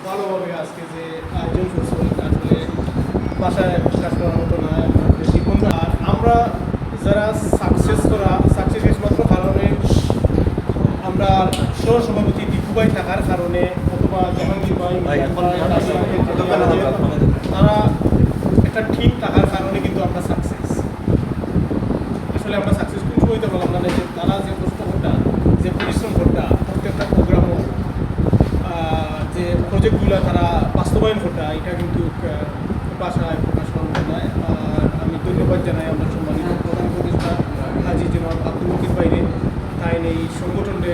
ভালোভাবে আজকে যে আয়োজন করছেন আসলে বাসায় প্রকাশ করার মতো নয়। আপনাদের জীবন আর আমরা যারা সাকসেস একমাত্র কারণে আমরা সহসভাপতি দীপু ভাই থাকার কারণে অথবা জাহাঙ্গীর ভাই তারা একটা টিম থাকার কারণে কিন্তু আমরা সাকসেস। আসলে আমরা সাকসেস কিন্তু হইতে পারলাম না যে তারা যে কষ্ট করটা যে পরিশ্রম করটা প্রত্যেকটা প্রোগ্রামও যে প্রজেক্টগুলো তারা বাস্তবায়ন করটা এটা কিন্তু বাসায় প্রকাশ করা নয়। আর আমি ধন্যবাদ জানাই আমরা সম্মানিত প্রধান উপদেষ্টা হাজি জনাব আব্দুল মুকির বাইরে তাই এই সংগঠনে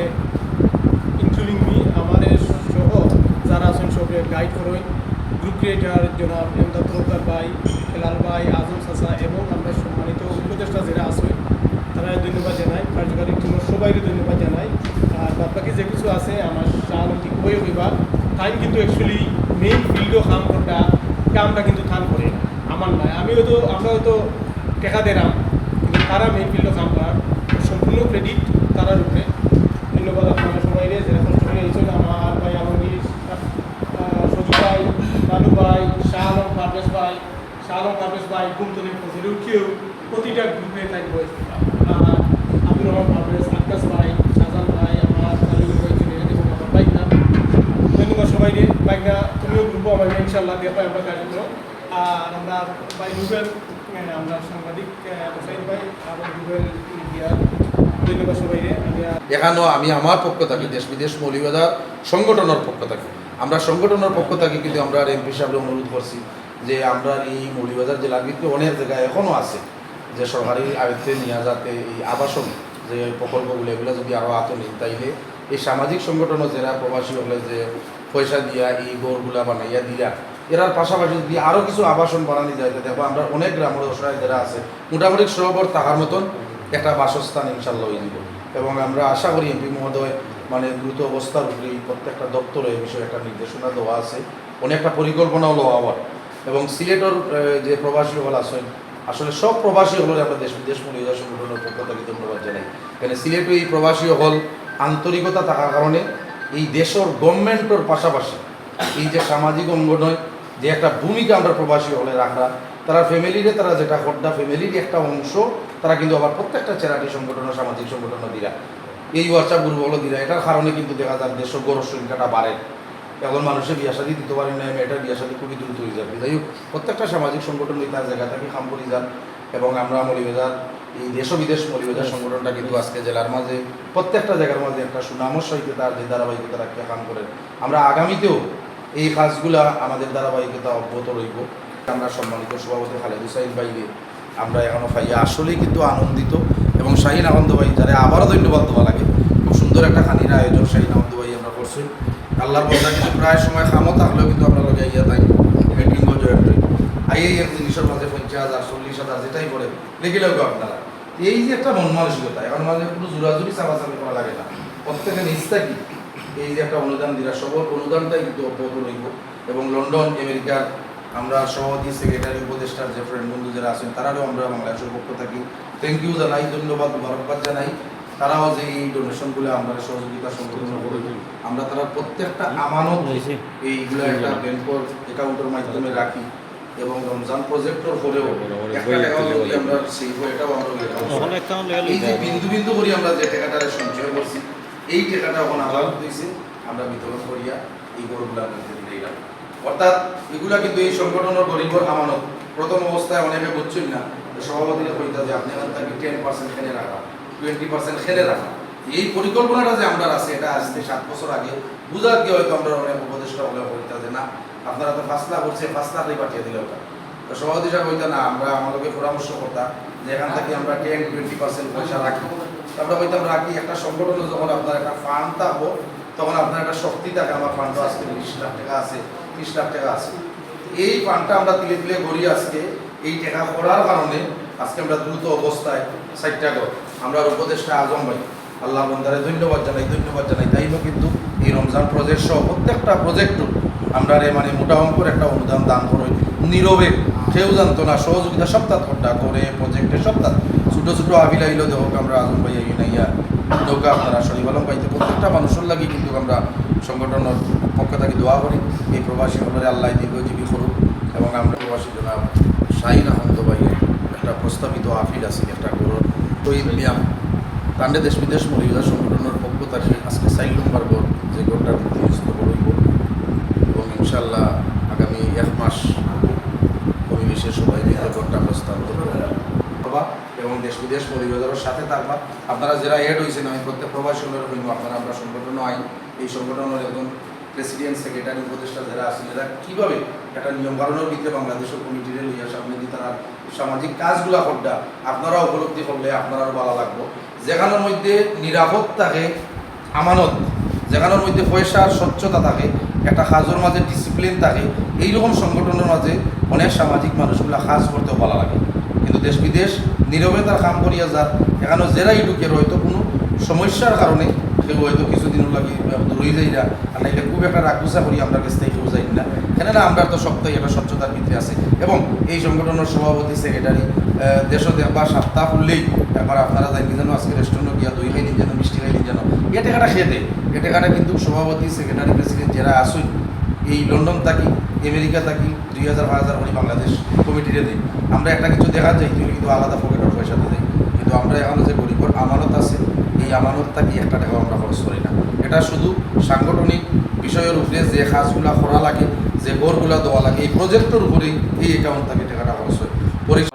ইনক্লুডিং মি আমাদের সহ যারা আছেন সবকে গাইড করেন গ্রুপ ক্রিয়েটার জনাব এমদাদ তরফদার ভাই হেলাল ভাই আজম চাচা এবং আমরা সম্মানিত উপদেষ্টা যারা আছে তারা ধন্যবাদ জানাই। কার্যকারী টিমের সবাইকে ধন্যবাদ জানাই। আর বাদবাকি যে কিছু আছে আমার চাল খুবই হইবা টাইম কিন্তু অ্যাকচুয়ালি মেইন ফিল্ডও কাম করটা কামটা কিন্তু থান করে আমার নয়। আমরা হয়তো টেকা দিলাম কিন্তু তারা মেইন ফিল্ডও কাম করার সম্পূর্ণ ক্রেডিট তারার উপরে। ধন্যবাদ আপনারা সবাই যারা কষ্ট করে এসেছেন আমার ভাই আলমগীর সজু ভাই লালু ভাই শাহ আলম পারভেজ ভাই গুমতলি ফজলুর কেউ প্রতিটা গ্রুপে থাকবো। আব্দুর রহমান পারভেজ আকাশ ভাই শাহজান ভাই আমার তালিম ভাই চলে এবং আমার বাইক না ধন্যবাদ সবাই রে বাইক না তুমিও গ্রুপও আমার ইনশাল্লাহ দিয়ে পাই আমরা কার্যক্রম। আর আমরা ভাই রুবেল আমরা সাংবাদিক হোসাইন ভাই এবং রুবেল মিডিয়া ধন্যবাদ সবাই রে। এখানেও আমি আমার পক্ষ থাকি দেশ বিদেশ মৌলভীবাজার সংগঠনের পক্ষ থাকি আমরা সংগঠনের পক্ষ থাকি কিন্তু আমরা এমপি সাহেব অনুরোধ করছি যে আমরা এই মৌলভীবাজার জেলার ভিতরে অনেক জায়গায় এখনও আছে যে সরকারি আয়ত্তে নিয়ে যাতে এই আবাসন যে প্রকল্পগুলো এগুলো যদি আরও আতো নিন তাইলে এই সামাজিক সংগঠনও যারা প্রবাসী হলে যে পয়সা দিয়া এই গড়গুলা বানাইয়া দিয়া এরার পাশাপাশি যদি আরও কিছু আবাসন বানানো যায় দেখো আমরা অনেক গ্রামের অসহায় যারা আছে মোটামুটি সবর তাহার মতন একটা বাসস্থান ইনশাল্লাহ হয়ে যাব। এবং আমরা আশা করি এমপি মহোদয় মানে দ্রুত অবস্থার উপরে প্রত্যেকটা দপ্তরে এই বিষয়ে একটা নির্দেশনা দেওয়া আছে অনেকটা পরিকল্পনাও লওয়া হওয়ার। এবং সিলেটের যে প্রবাসী হল আছেন আসলে সব প্রবাসী হলের আমরা দেশ বিদেশ মৌলভীবাজার সংগঠনের পক্ষ থেকে ধন্যবাদ জানাই। কারণ সিলেটে এই প্রবাসী হল আন্তরিকতা থাকার কারণে এই দেশের গভর্নমেন্টের পাশাপাশি এই যে সামাজিক অঙ্গনে যে একটা ভূমিকা আমরা প্রবাসী হলে রাখা তারা ফ্যামিলিরে তারা যেটা হড্ডা ফ্যামিলির একটা অংশ তারা কিন্তু আবার প্রত্যেকটা চ্যারিটি সংগঠন সামাজিক সংগঠন দিরা এই হোয়াটসঅ্যাপ গ্রুপগুলো দিরা এটার কারণে কিন্তু দেখা যায় দেশের গড়ের সংখ্যাটা বাড়ে। এখন মানুষের বিয়া শাদী দিতে পারি না এটার বিয়া শাদী খুবই দ্রুত হয়ে যাবে। যাই হোক প্রত্যেকটা সামাজিক সংগঠন তার জায়গা থেকে কাম করে যান। এবং আমরা মৌলভীবাজার এই দেশ বিদেশ মৌলভীবাজার সংগঠনটা কিন্তু আজকে জেলার মাঝে প্রত্যেকটা জায়গার মাঝে একটা সুনামর সহিত তার যে ধারাবাহিকতা রাখতে কাম করেন আমরা আগামীতেও এই কাজগুলা আমাদের ধারাবাহিকতা অব্যাহত রইব। আমরা সম্মানিত সভাপতি খালেদ হুসাইন ভাইকে আমরা এখনও পাইয়া আসলেই কিন্তু আনন্দিত এবং শাহিন আনন্দ ভাই যারা আবারও ধন্যবাদ দেওয়া লাগে খুব সুন্দর একটা খানির আয়োজন শাহিন আনন্দ ভাই আমরা করছি। আল্লাহর বন্ধা কিন্তু প্রায় সময় খামো থাকলেও কিন্তু আমরা লগে ইয়া তাই মিটিংও জয়েন করি আইএম জিনিসের মাঝে 50,000 40,000 যেটাই করে লেগে লাগবে আপনারা এই যে একটা মন মানসিকতা এখন মাঝে কোনো জোরাজুরি চাপাচাপি করা লাগে না প্রত্যেকের নিষ্ঠা কি এই যে একটা অনুদান দিরা সবর অনুদানটাই কিন্তু অব্যাহত রইব। এবং লন্ডন আমেরিকার আমরা সভাপতি সেক্রেটারি উপদেষ্টার যে ফ্রেন্ড বন্ধু যারা আছেন তারাও আমরা বাংলাদেশের পক্ষ থাকি থ্যাংক ইউ জানাই ধন্যবাদ মুবারকবাদ জানাই। তারাও যে এই ডোনেশনগুলো আমরা সহযোগিতা সম্পূর্ণ করে আমরা তারা প্রত্যেকটা আমানত এইগুলো একটা ব্যাংকের অ্যাকাউন্টের মাধ্যমে রাখি এবং রমজান প্রজেক্টর পরেও একটা টাকাও যদি আমরা সেভ হয় এটাও আমরা এই যে বিন্দু বিন্দু করি আমরা যে টাকাটা সঞ্চয় করছি এই টাকাটা এখন আলাদা দিয়েছি আমরা বিতরণ করিয়া এই গরুগুলো আমরা দিলাম। অর্থাৎ এগুলা কিন্তু এই সংগঠনের গরিবর আমানত প্রথম অবস্থায় অনেকে বুঝছেন না সভাপতিরা কইতা যে আপনি এখান থেকে 10% খেলে রাখা 20% খেলে রাখা এই পরিকল্পনাটা যে আমরা আছে এটা আসতে 7 বছর আগে বুঝা দিয়ে হয়তো আমরা অনেক উপদেষ্টা হলে কইতা যে না আপনারা তো 5 লাখ করছে 5 লাখই পাঠিয়ে দিলে ওটা তো সভাপতি সাহেব কইতা না আমরা আমাদেরকে পরামর্শ করতাম যে এখান থেকে আমরা 10-20% পয়সা রাখি আমরা কইতাম রাখি একটা সংগঠনে যখন আপনার একটা ফান্ড থাকবো তখন আপনার একটা শক্তি থাকে আমার ফান্ড আজকে 20 লাখ টাকা আছে 30 লাখ টাকা আছে এই ফান্ডটা আমরা তিলে তিলে গড়ি আজকে এই টাকা করার কারণে আজকে আমরা দ্রুত অবস্থায় 60 টাকা আমরা উপদেষ্টা আজম ভাই আল্লাহ বন্দারে ধন্যবাদ জানাই তাইও কিন্তু এই রমজান প্রজেক্ট সহ প্রত্যেকটা প্রজেক্ট আমরা মানে মোটা অঙ্কের একটা অনুদান দান করে নীরবে কেউ জানতো না সহযোগিতা সপ্তাহ ঘন্টা করে প্রজেক্টের সপ্তাহ ছোটো ছোটো আবিলাইলো দেহ আমরা আজম ভাই নাইয়া নৌকা আপনারা শরীফ আলম পাইতে প্রত্যেকটা মানুষের লাগে কিন্তু আমরা সংগঠনের পক্ষ থেকে দোয়া করি এই প্রবাসী হলে আল্লাহ দীর্ঘজীবী করুক এবং আমরা প্রবাসী জনাব শাহিন আহমদ ভাইয়ের একটা প্রস্তাবিত আফিল আছে একটা গরুর তৈরি ব্যায়াম তান্ডে দেশ বিদেশ মহিলা সংগঠনের পক্ষ থেকে আজকে 4 নম্বর গড় যে গড়টার প্রতিনিধিত্ব করব এবং ইনশাল্লাহ আগামী 1 মাস পরিবেশের সবাই মিলে গড়টা হস্তান্তর করবা এবং দেশ বিদেশ পরিবারের সাথে থাকবা। আপনারা যারা এড হয়েছেন আমি প্রত্যেক প্রবাসী হইব আপনারা আমরা সংগঠন আইন এই সংগঠনের একজন প্রেসিডেন্ট সেক্রেটারি উপদেষ্টা যারা আছেন এরা কীভাবে একটা নিয়মকানুনের ভিত্তিতে বাংলাদেশের কমিটিরে লইয়া সামনে দিয়ে তারা সামাজিক কাজগুলা করডা আপনারা উপলব্ধি করলে আপনারাও ভালো লাগবো। যেখানের মধ্যে নিরাপদ থাকে আমানত, যেখানের মধ্যে পয়সার স্বচ্ছতা থাকে, একটা কাজের মাঝে ডিসিপ্লিন থাকে, এইরকম সংগঠনের মাঝে অনেক সামাজিক মানুষগুলা কাজ করতেও ভালো লাগে। কিন্তু দেশ বিদেশ নীরবে তার কাম করিয়া যার এখানে জেরাই ঢুকে হয়তো কোনো সমস্যার কারণে কেউ হয়তো কিছুদিন লাগে রয়ে যাই না, আর নাইলে খুব একটা রাগুসা করি আমরা কাছ থেকে কেউ যাই না। কেননা আমরা তো সপ্তাহে একটা স্বচ্ছতার ভিতরে আছে এবং এই সংগঠনের সভাপতি সেক্রেটারি দেশও দেখবার সপ্তাহ খুললেই একবার আপনারা যাই যেন আজকে রেস্টুরেন্টে গিয়া দই খাই দিন যেন মিষ্টি খাই দিন যেন এ টাকাটা খেয়ে দেয়। এ টাকাটা কিন্তু সভাপতি সেক্রেটারি প্রেসিডেন্ট যারা আসুন এই লন্ডন থাকি আমেরিকা থাকি 2000-5000 করে বাংলাদেশ কমিটিরে দিই। আমরা একটা কিছু দেখা যাই কিন্তু আলাদা পকেটের পয়সাতে দেয়, কিন্তু আমরা এখন যে গরিবর আমানত আছে এই আমানতটা কি একটা টাকাও আমরা খরচ করি না। এটা শুধু সাংগঠনিক বিষয়ের উপরে যে কাজগুলা করা লাগে, যে ঘরগুলা দেওয়া লাগে, এই প্রজেক্টের উপরেই এই অ্যাকাউন্ট থেকে টাকাটা খরচ হয়।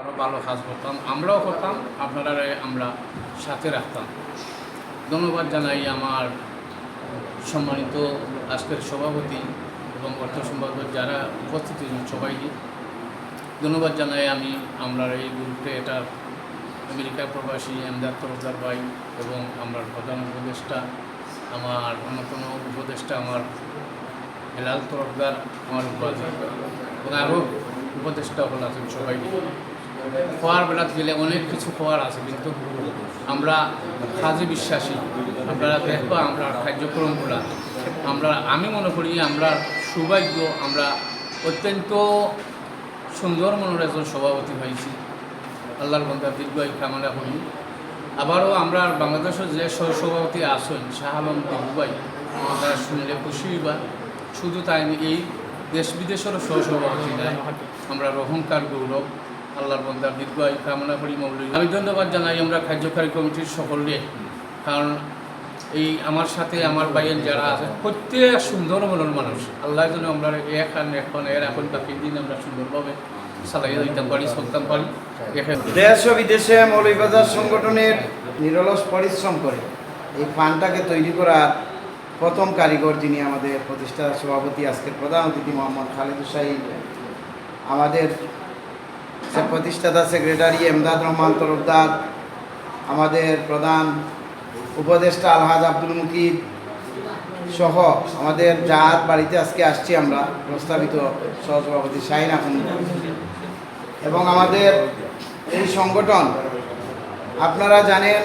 আরও ভালো কাজ করতাম, আমরাও করতাম, আপনারা আমরা সাথে রাখতাম। ধন্যবাদ জানাই আমার সম্মানিত আজকের সভাপতি এবং অর্থ সম্পাদক যারা উপস্থিত হয়েছেন সবাইকে ধন্যবাদ জানাই। আমরা এই গ্রুপে এটা আমেরিকা প্রবাসী এমদাদ তরফদার ভাই এবং আমার প্রধান উপদেষ্টা, আমার অন্যতম উপদেষ্টা আমার হেলাল তরফদার, আমার উপাধি এবং আরও উপদেষ্টা হল আছেন সবাইকে। খাওয়ার বেলাতে গেলে অনেক কিছু খাওয়ার আছে, কিন্তু আমরা কাজে বিশ্বাসী। আপনারা দেখবা আমরা কার্যক্রমগুলো আমি মনে করি আমরা সৌভাগ্য, আমরা অত্যন্ত সুন্দর মনের একজন সভাপতি হয়েছি। আল্লাহর বন্দা দীর্ঘায়ু কামনা করি। আবারও আমরা বাংলাদেশের যে সহসভাপতি আছেন শাহ আলম দিবুভাই, তারা শুনলে খুশি হইবা। শুধু তাই এই দেশ বিদেশেরও সহসভাপতি নাই, আমরা অহংকার গৌরব। আল্লাহর বন্দার দীর্ঘায়ু কামনা করি মৌলভী। আমি ধন্যবাদ জানাই আমরা কার্যকারী কমিটির সকলকে, কারণ এই আমার সাথে আমার ভাইয়ের যারা আছে প্রত্যেক সুন্দর মনের মানুষ। আল্লাহ যেন আমরা এখন বাকি দিন আমরা সুন্দরভাবে চালাইয়া দিতাম পারি, চলতাম পারি। দেশ ও বিদেশে মৌলভীবাজার সংগঠনের নিরলস পরিশ্রম করে এই ফান্ডটাকে তৈরি করার প্রথম কারিগর যিনি আমাদের প্রতিষ্ঠা সভাপতি, আজকের প্রধান অতিথি মোহাম্মদ খালেদুর শাহীন, আমাদের প্রতিষ্ঠাতা সেক্রেটারি এমদাদ রহমান তরফদার, আমাদের প্রধান উপদেষ্টা আলহাজ আব্দুল মুকিদ সহ আমাদের যার বাড়িতে আজকে আসছি আমরা প্রস্তাবিত সহসভাপতি শাহিন আহমদ এবং আমাদের এই সংগঠন। আপনারা জানেন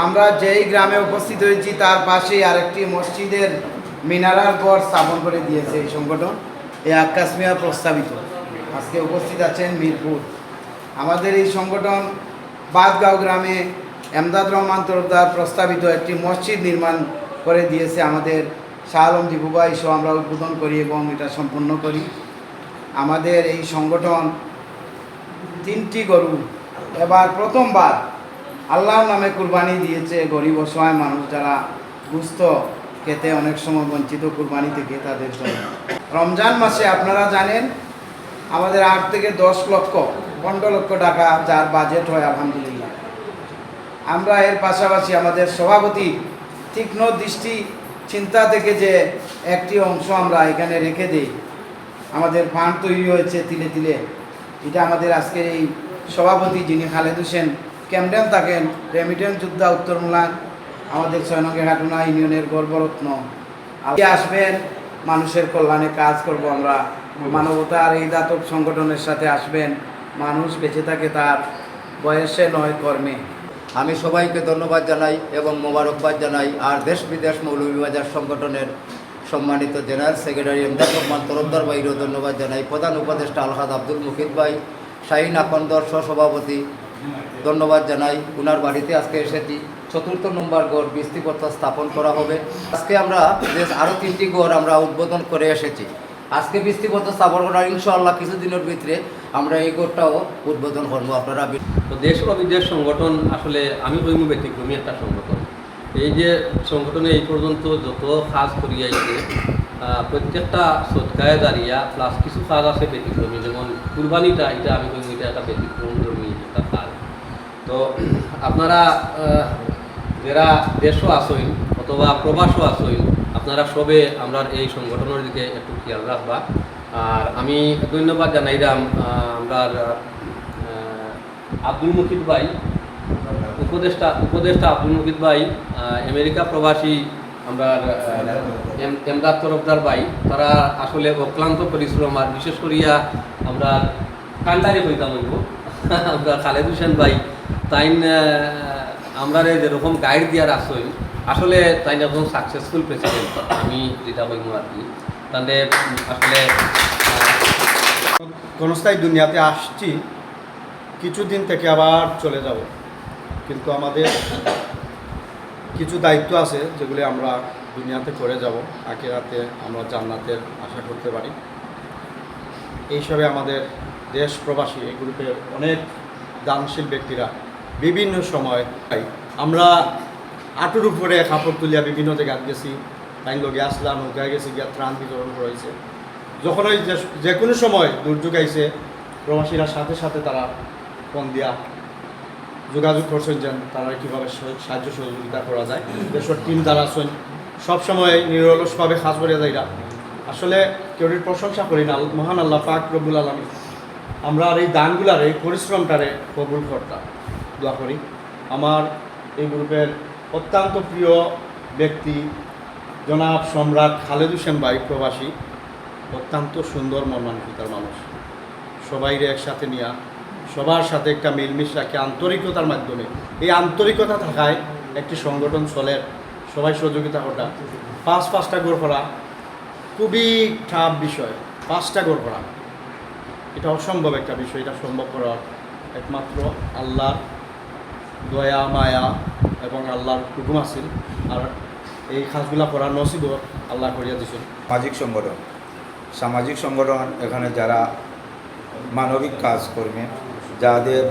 আমরা যেই গ্রামে উপস্থিত হয়েছি তার পাশেই আরেকটি মসজিদের মিনারার পর স্থাপন করে দিয়েছে এই সংগঠন। এই আক্কাস মিয়া প্রস্তাবিত আজকে উপস্থিত আছেন মিরপুর। আমাদের এই সংগঠন বাদগাঁও গ্রামে এমদাদ রহমান তরফদার প্রস্তাবিত একটি মসজিদ নির্মাণ করে দিয়েছে আমাদের শাহ আলম দিবুভাই সহ আমরা উদ্বোধন করি এবং এটা সম্পূর্ণ করি। আমাদের এই সংগঠন 3টি গরু এবার প্রথমবার আল্লাহর নামে কুরবানি দিয়েছে গরিব অসহায় মানুষ যারা গুস্ত খেতে অনেক সময় বঞ্চিত কুরবানি থেকে, তাদের জন্য। রমজান মাসে আপনারা জানেন আমাদের 8 থেকে 10 লক্ষ 15 লক্ষ টাকা যার বাজেট হয় আলহামদুলিল্লাহ। আমরা এর পাশাপাশি আমাদের সভাপতি তীক্ষ্ণ দৃষ্টি চিন্তা থেকে যে একটি অংশ আমরা এখানে রেখে দিই, আমাদের ফান্ড তৈরি হয়েছে তিলে তিলে। এটা আমাদের আজকের এই সভাপতি যিনি খালেদ হোসেন ক্যামডেন থাকেন, রেমিটেন্স যোদ্ধা উত্তরমূলান, আমাদের 6 নং ঘাটুনা ইউনিয়নের গর্বরত্ন আসবেন। মানুষের কল্যাণে কাজ করব আমরা, মানবতার এই দাতব সংগঠনের সাথে আসবেন। মানুষ বেঁচে থাকে তার বয়সে নয় কর্মে। আমি সবাইকে ধন্যবাদ জানাই এবং মোবারকবাদ জানাই। আর দেশ বিদেশ মৌলভীবাজার সংগঠনের সম্মানিত জেনারেল সেক্রেটারি এমদাদ রহমান তরফদার ভাইরও ধন্যবাদ জানাই। প্রধান উপদেষ্টা আলহাজ আব্দুল মুকিদ ভাই, শাহিন আখন্দর সহসভাপতি ধন্যবাদ জানাই। ওনার বাড়িতে আজকে এসেছি। 4th নম্বর গড় ভিত্তিপ্রস্তর স্থাপন করা হবে। আজকে আমরা আরও 3টি গড় আমরা উদ্বোধন করে এসেছি। আজকে ভিত্তিপ্রস্তর স্থাপন করার ইনশাআল্লাহ কিছুদিনের ভিতরে আমরা এই গড়টাও উদ্বোধন করবো। আপনারা তো দেশ ও বিদেশ সংগঠন আসলে আমি কইমু ব্যতিক্রমী একটা সংগঠন। এই যে সংগঠনে এই পর্যন্ত যত কাজ করিয়াইছে প্রত্যেকটা সৎকায় দাঁড়িয়া প্লাস কিছু কাজ আছে ব্যতিক্রমী, যেমন কুরবানিটা, এটা আমি কইমু এটা একটা ব্যতিক্রমী একটা কাজ। তো আপনারা যারা দেশও আসইন অথবা প্রবাসও আসইন, আপনারা সবে আমরা এই সংগঠনের দিকে একটু খেয়াল রাখবা। আর আমি ধন্যবাদ জানাইলাম আমরা আব্দুল মুকিদ ভাই, উপদেষ্টা আব্দুল মুকিদ ভাই, আমেরিকা প্রবাসী আমরা এমদাদ তরফদার ভাই, তারা আসলে অক্লান্ত পরিশ্রম। আর বিশেষ করিয়া আমরা কান্ডারি হইতাম আমরা খালেদ হোসেন ভাই, তাই আমরা যেরকম গাইড দেওয়ার আসই আসলে তাই এখন সাকসেসফুল প্রেসিডেন্ট আমি যেটা বলবো আর কি। তাহলে আসলে ক্ষণস্থায়ী দুনিয়াতে আসছি, কিছুদিন থেকে আবার চলে যাব, কিন্তু আমাদের কিছু দায়িত্ব আছে যেগুলি আমরা দুনিয়াতে করে যাব, আখিরাতে আমরা জান্নাতের আশা করতে পারি। এই হিসাবে আমাদের দেশ প্রবাসী এই গ্রুপের অনেক দানশীল ব্যক্তিরা বিভিন্ন সময় আমরা আটুর উপরে কাপড় তুলিয়া বিভিন্ন জায়গায় গেছি, তাই লগে আসলাম, নৌকায় গেছি, গিয়া ত্রাণ বিতরণ করেছে। যখন ওই যে কোনো সময় দুর্যোগ আইছে, প্রবাসীরা সাথে সাথে তারা ফোন দিয়া যোগাযোগ করছেন যে তারা কীভাবে সাহায্য সহযোগিতা করা যায়। দেশের টিম যারা আছেন সবসময় নিরলসভাবে কাজ করিয়া যাইরা আসলে কেউরির প্রশংসা করি না, মহান আল্লাহ পাক রব্বুল আলামিন আমরা আর এই দানগুলার এই পরিশ্রমটারে কবুল করতাম দোয়া করি। আমার এই গ্রুপের অত্যন্ত প্রিয় ব্যক্তি জনাব সম্রাট খালেদ হোসেন ভাই, প্রবাসী, অত্যন্ত সুন্দর মর্মান্বিতার মানুষ। সবাইরে একসাথে নিয়ে সবার সাথে একটা মিলমিশ রাখে আন্তরিকতার মাধ্যমে, এই আন্তরিকতা থাকায় একটি সংগঠন চলে। সবাই সহযোগিতা করা, পাঁচটা গোল করা খুবই টাফ বিষয়। 5টা গোল করা এটা অসম্ভব একটা বিষয়। এটা সম্ভব করার একমাত্র আল্লাহর দয়া মায়া এবং আল্লাহর হুকুম আছিল। আর এই কাজগুলা করার নসিব আল্লাহ করিয়া দিয়েছেন। সামাজিক সংগঠন এখানে যারা মানবিক কাজ করবে, যাদের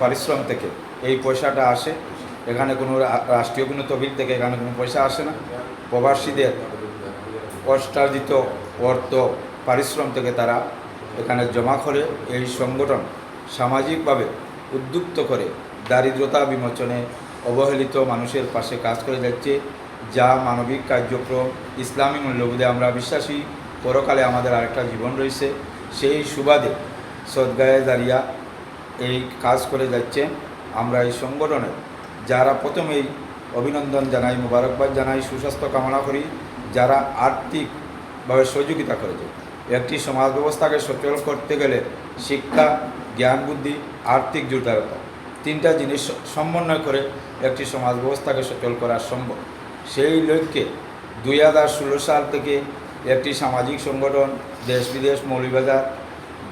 পারিশ্রম থেকে এই পয়সাটা আসে, এখানে কোনো রাষ্ট্রীয় কোনো তহবিল থেকে এখানে কোনো পয়সা আসে না। প্রবাসীদের কষ্টার্জিত অর্থ পারিশ্রম থেকে তারা এখানে জমা করে এই সংগঠন সামাজিকভাবে উদ্যুক্ত করে দারিদ্রতা বিমোচনে অবহেলিত মানুষের পাশে কাজ করে যাচ্ছে। যা মানবিক কার্যক্রম, ইসলামী মূল্যবোধে আমরা বিশ্বাসী, পরকালে আমাদের আরেকটা জীবন রয়েছে। সেই সুবাদে সদগায়ে দাঁড়িয়া এই কাজ করে যাচ্ছে। আমরা এই সংগঠনের যারা প্রথমেই অভিনন্দন জানাই, মোবারকবাদ জানাই, সুস্বাস্থ্য কামনা করি। যারা আর্থিকভাবে সহযোগিতা করেছে, একটি সমাজ ব্যবস্থাকে সচল করতে গেলে শিক্ষা, জ্ঞান, বুদ্ধি, আর্থিক জোরদারতা, 3টা জিনিস সমন্বয় করে একটি সমাজ ব্যবস্থাকে সচল করা সম্ভব। সেই লক্ষ্যে 2016 সাল থেকে একটি সামাজিক সংগঠন দেশ বিদেশ মৌলভীবাজার,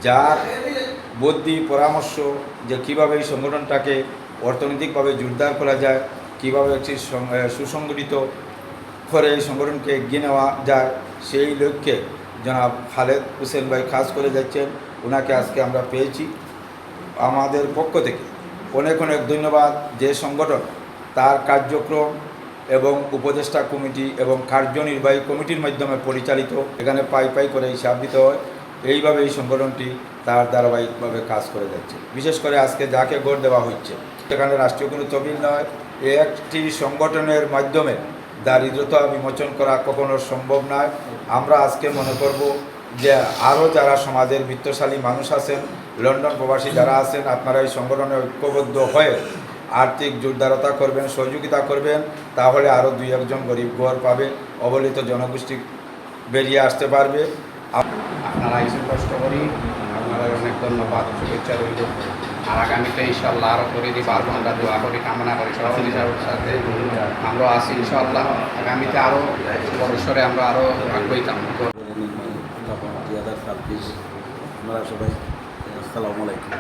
যার বুদ্ধি পরামর্শ যে কীভাবে এই সংগঠনটাকে অর্থনৈতিকভাবে জোরদার করা যায়, কীভাবে একটি সুসংগঠিত করে এই সংগঠনকে এগিয়ে নেওয়া যায়, সেই লক্ষ্যে জনাব খালেদ হোসেন ভাই কাজ করে যাচ্ছেন। ওনাকে আজকে আমরা পেয়েছি। আমাদের পক্ষ থেকে অনেক ধন্যবাদ। যে সংগঠন তার কার্যক্রম এবং উপদেষ্টা কমিটি এবং কার্যনির্বাহী কমিটির মাধ্যমে পরিচালিত, এখানে পাই করে হিসাব দিতে হয়। এইভাবে এই সংগঠনটি তার ধারাবাহিকভাবে কাজ করে যাচ্ছে। বিশেষ করে আজকে যাকে গড় দেওয়া হচ্ছে, সেখানে রাষ্ট্রীয় কোনো তহবিল নয়। একটি সংগঠনের মাধ্যমে দারিদ্রতা বিমোচন করা কখনো সম্ভব নয়। আমরা আজকে মনে করব যে আরও যারা সমাজের বিত্তশালী মানুষ আছেন, লন্ডন প্রবাসী যারা আছেন, আপনারা এই সংগঠনে ঐক্যবদ্ধ হয়ে আর্থিক জোরদারতা করবেন, সহযোগিতা করবেন, তাহলে আরও 2-1 গরিব ঘর পাবে, অবহেলিত জনগোষ্ঠী বেরিয়ে আসতে পারবে। আপনারা এসে কষ্ট করি, আপনারা অনেক ধন্যবাদ, শুভেচ্ছা রইল। আর আগামীতে ইনশাল্লাহ আরও করে দিই পারবো, আমরা দোয়া করি, কামনা করি সভাপতি সাহেবের সাথে আমরা আছি। ইনশাল্লাহ আগামীতে আরও বড়সরে আমরা আরও আগ্রহীতাম। আপনারা সবাই আসসালামু আলাইকুম।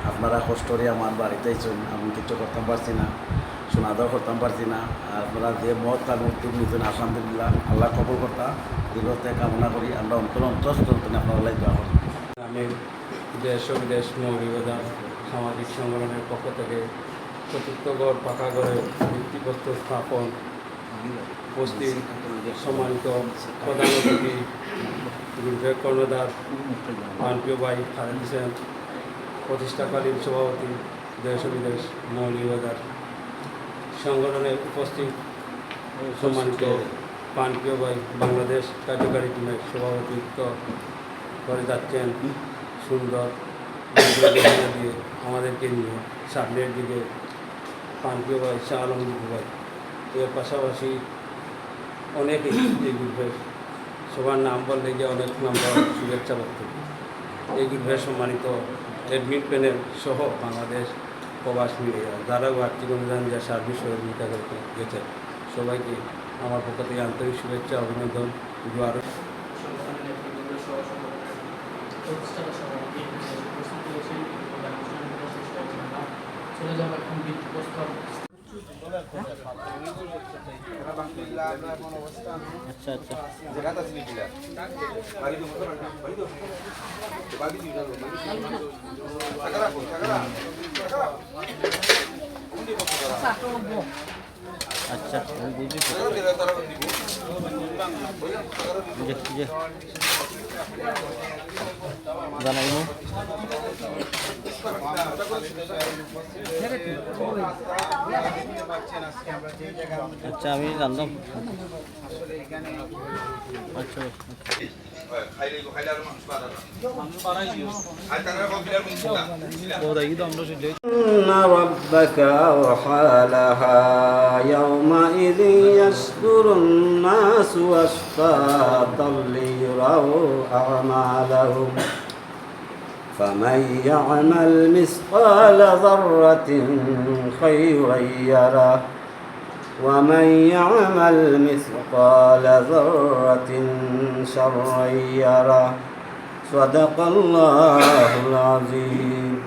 আপনারা কষ্ট করে আমার বাড়িতে আইছেন, আমি কিছু করতাম পারছি না, শোনাদাও করতাম পারছি না। আর আপনারা যে মত আর উদ্যোগ নিতেন আলহামদুলিল্লাহ, আল্লাহ কবুল করতা দীর্ঘতে কামনা করি। আমরা অন্তরস্থ আপনারা দোয়া করি। আমি দেশ ও বিদেশ মৌলভীবাজার সামাজিক সংগঠনের পক্ষ থেকে চতুর্থ গড় পাকা গড়ে ভিত্তিপ্রস্তর স্থাপন উপস্থিত সম্মানিত প্রধান অতিথি গুলবেগ কর্ণধার প্রাণপ্রিয় ভাই খালেদ হোসেন, প্রতিষ্ঠাকালীন সভাপতি দেশ ও বিদেশ মৌলভীবাজার সংগঠনের উপস্থিত সম্মানিত প্রাণপ্রিয় ভাই বাংলাদেশ কার্যকারী টিমের সভাপতিত্ব করে যাচ্ছেন সুন্দর দিয়ে আমাদেরকে নিয়ে সামনের দিকে প্রাণপ্রিয় ভাই শাহ আলমগীর ভাই, এর পাশাপাশি অনেকেই এই গ্রুপের সবার নাম বললে গিয়ে অনেক নাম্বার শুভেচ্ছা বক্তব্য। এই গ্রুপের সম্মানিত অ্যাডমিন প্যানেল সহ বাংলাদেশ প্রবাস মিডিয়া যারাও আর্থিক অনুদান যা সার্ভিস সহযোগিতা করতে গেছেন সবাইকে আমার পক্ষ থেকে আন্তরিক শুভেচ্ছা অভিনন্দন। আরও চলে যাবো এখন ভিত্তিপ্রস্তর। আচ্ছা আচ্ছা আচ্ছা আমি বুঝি জানাইব। আচ্ছা আমি জানলাম। আচ্ছা إن ربك أوحى لها يومئذ يصدر الناس أشتاتا ليروا أعمالهم فمن يعمل مثقال ذرة خيرا يره ومن يعمل مثقال ذرة شرا يره صدق الله العظيم.